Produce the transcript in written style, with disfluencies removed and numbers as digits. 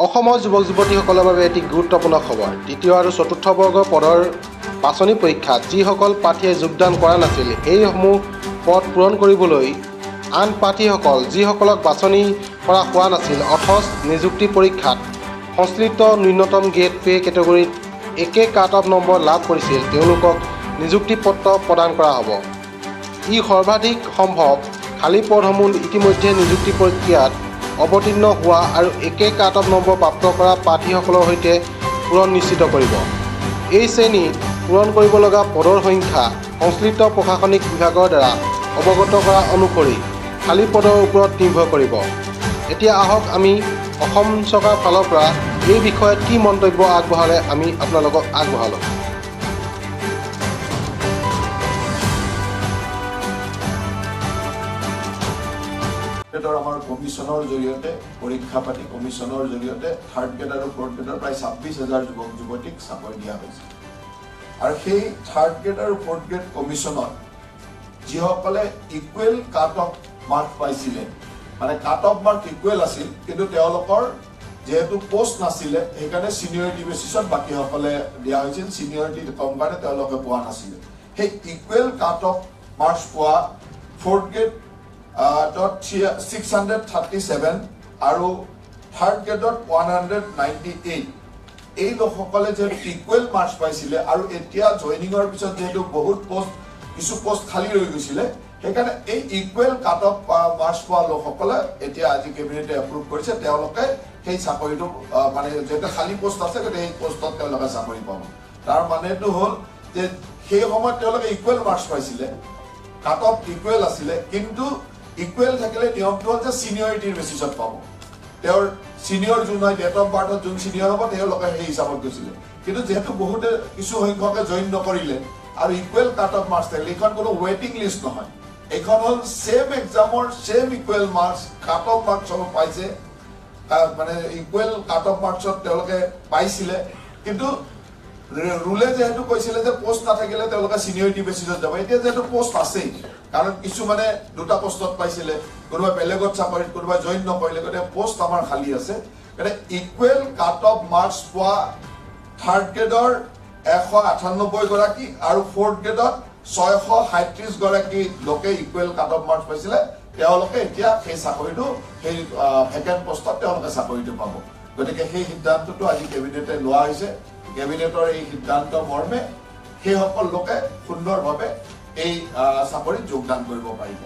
অসমৰ যুৱক যুৱতীসকলৰ বাবে এটি গুৰুত্বপূৰ্ণ খবৰ। তৃতীয় আৰু চতুৰ্থ বৰ্গৰ পদৰ বাছনি পৰীক্ষাত যিসকল প্ৰাৰ্থীয়ে যোগদান কৰা নাছিল, সেইসমূহ পদ পূৰণ কৰিবলৈ আন প্ৰাৰ্থীসকল যিসকলক বাছনি কৰা হোৱা নাছিল অথচ নিযুক্তি পৰীক্ষাত সংশ্লিষ্ট ন্যূনতম গ্ৰেড পে কেটেগৰীত একে কাট অফ নম্বৰ লাভ কৰিছিল, তেওঁলোকক নিযুক্তি পত্ৰ প্ৰদান কৰা হ'ব। ই সৰ্বাধিক সম্ভৱ খালী পদসমূহ ইতিমধ্যে নিযুক্তি প্ৰক্ৰিয়াত অৱতীৰ্ণ হোৱা আৰু একে কাট অফ নম্বৰ প্ৰাপ্ত কৰা প্ৰাৰ্থীসকলৰ সৈতে পূৰণ নিশ্চিত কৰিব। এই শ্ৰেণীত পূৰণ কৰিব লগা পদৰ সংখ্যা সংশ্লিষ্ট প্ৰশাসনিক বিভাগৰ দ্বাৰা অৱগত কৰা অনুসৰি খালী পদৰ ওপৰত নিৰ্ভৰ কৰিব। এতিয়া আহক আমি অসম চৰকাৰৰ ফালৰ পৰা এই বিষয়ত কি মন্তব্য আগবঢ়ালে আমি আপোনালোকক আগবঢ়ালোঁ। আমাৰ কমিশ্যনৰ জৰিয়তে পৰীক্ষা পাতি কমিশ্যনৰ জৰিয়তে থাৰ্ড গ্ৰেড আৰু ফ'ৰ্থ গ্ৰেডৰ প্ৰায় 26,000 যুৱক যুৱতীক চাকৰি দিয়া হৈছে। আৰু সেই থাৰ্ড গ্ৰেড আৰু ফ'ৰ্থ গ্ৰেড কমিশ্যনত যিসকলে ইকুৱেল কাট অফ মাৰ্ক পাইছিলে, মানে কাট অফ মাৰ্ক ইকুৱেল আছিল, কিন্তু তেওঁলোকৰ যেহেতু পোষ্ট নাছিলে সেইকাৰণে ছিনিয়ৰিটি বেচিছত বাকীসকলে দিয়া হৈছিল, ছিনিয়ৰিটি কম কাৰণে তেওঁলোকে পোৱা নাছিলে। সেই ইকুৱেল কাট অফ মাৰ্কছ পোৱা ফ'ৰ্থ গ্ৰেড 637 আৰু থাৰ্ড গ্ৰেডত 198 এই লোকসকলে যে ইকুৱেল মাৰ্কছ পাইছিলে আৰু এতিয়া জইনিঙৰ পিছত যেহেতু বহুত কিছু পোষ্ট খালী ৰৈ গৈছিলে, সেইকাৰণে এই ইকুৱেল কাট অফ মাৰ্কছ পোৱা লোকসকলে এতিয়া আজি কেবিনেটে এপ্ৰুভ কৰিছে, তেওঁলোকে সেই চাকৰিটো মানে যেহেতু খালী পোষ্ট আছে গতিকে সেই পোষ্টত তেওঁলোকে চাকৰি পাব। তাৰ মানেটো হ'ল যে সেই সময়ত তেওঁলোকে ইকুৱেল মাৰ্কছ পাইছিলে, কাট অফ ইকুৱেল আছিলে, কিন্তু ইকুৱেল থাকিলে নিয়মটো হ'ল যে ছিনিয়ৰিটিৰ বেচিছত পাব। তেওঁৰ ছিনিয়ৰ যোন হয়, ডেট অফ বাৰ্থত যোন ছিনিয়ৰ হ'ব তেওঁলোকে সেই হিচাপত গৈছিলে। কিন্তু যিহেতু বহুতে কিছু সংখ্যকে জইন নকৰিলে আৰু ইকুৱেল কাট অফ মাৰ্কছ থাকিলে, এইখন কোনো ৱেইটিং লিষ্ট নহয়, এইখন হ'ল ছেম এক্সামৰ same equal marks, cut off marks পাইছে, মানে ইকুৱেল কাট অফ মাৰ্কছত তেওঁলোকে পাইছিলে, কিন্তু ৰুলে যেহেতু কৈছিলে যে পোষ্ট নাথাকিলে তেওঁলোকে ছিনিয়ৰিটি বেচিছত যাব। এতিয়া যেহেতু পোষ্ট আছেই, কাৰণ কিছুমানে দুটা পোষ্টত পাইছিলে, কোনোবাই বেলেগত চাকৰিত, কোনোবাই জইন নকৰিলে, গতিকে পোষ্ট আমাৰ খালী আছে। গতিকে ইকুৱেল কাট অফ মাৰ্কছ পোৱা থাৰ্ড গ্ৰেডৰ 198 গৰাকী আৰু ফ'ৰ্থ গ্ৰেডত 637 গৰাকী লোকে ইকুৱেল কাট অফ মাৰ্কছ পাইছিলে, তেওঁলোকে এতিয়া সেই চাকৰিটো, সেই ভেকেণ্ট পোষ্টত তেওঁলোকে চাকৰিটো পাব। গতিকে সেই সিদ্ধান্তটো আজি কেবিনেটে লোৱা হৈছে। কেবিনেটৰ এই সিদ্ধান্ত মৰ্মে সেইসকল লোকে সুন্দৰভাৱে এই চাকৰিত যোগদান কৰিব পাৰিব।